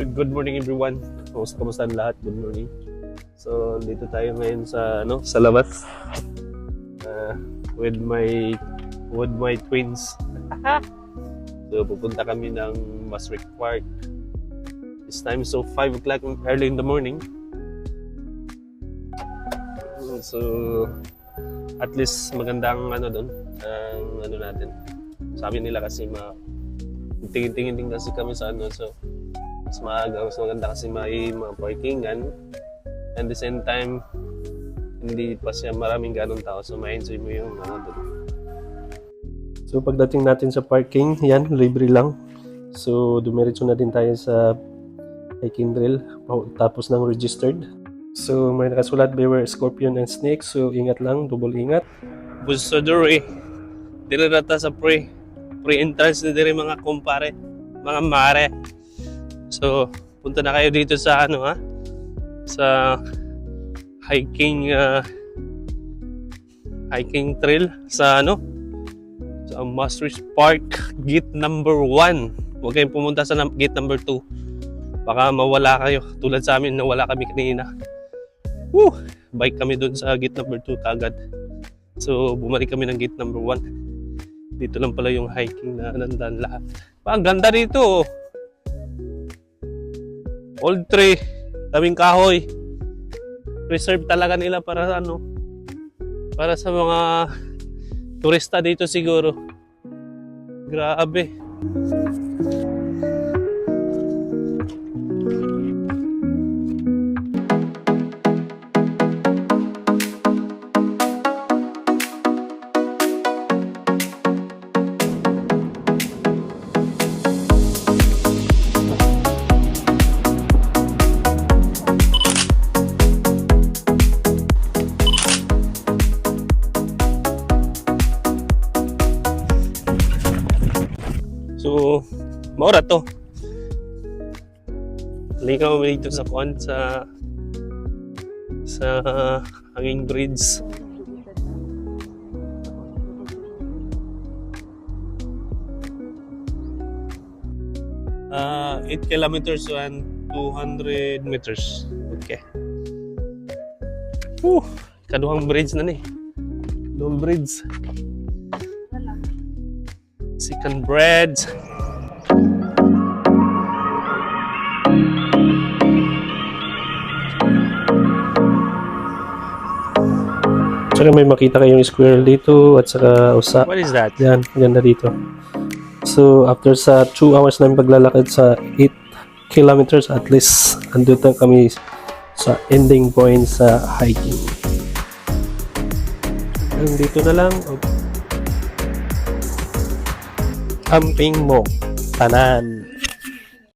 Good morning everyone. Kamusta ang lahat? Good morning. So, dito tayo ngayon sa sa labas. With my twins. So, pupunta kami ng Masrick Park. This time so 5 o'clock early in the morning. So, at least magandang doon. Ang natin. Sabi nila kasi tingin-tingin din kasi kami sa so mas maaga, mas maganda kasi may mga parkingan, and the same time hindi pa siya maraming ganong tao, so ma-enjoy mo yung doon. So pagdating natin sa parking, yan, libre lang. So dumiretso na din tayo sa hiking trail tapos ng registered. So may nakasulat beware scorpion and snake, so ingat lang, double ingat. Busadori dire rata sa pre-entrance na dire mga kumpare, mga mare. So, punta na kayo dito sa sa hiking trail sa sa Masrick Park gate number 1. Huwag kayong pumunta sa gate number 2. Baka mawala kayo. Tulad sa amin, nawala kami kanina. Bike kami doon sa gate number 2 kagad. So, bumalik kami ng gate number 1. Dito lang pala yung hiking na nandun lahat. Ang ganda dito. Old tree, daming kahoy. Reserve talaga nila para para sa mga turista dito siguro. Grabe. So, maura to. Ligaw mo dito sa hanging bridge. Uh, 8 kilometers and 200 meters. Okay. Kaduhang bridge na ni. Dual bridge. Second bread. Tsaka may makita kayong squirrel dito at saka usa. What is that? Yan, ganda dito. So after sa 2 hours na paglalakad sa 8 kilometers, at least andito kami sa ending point sa hiking. And dito na lang. Camping mo tanan.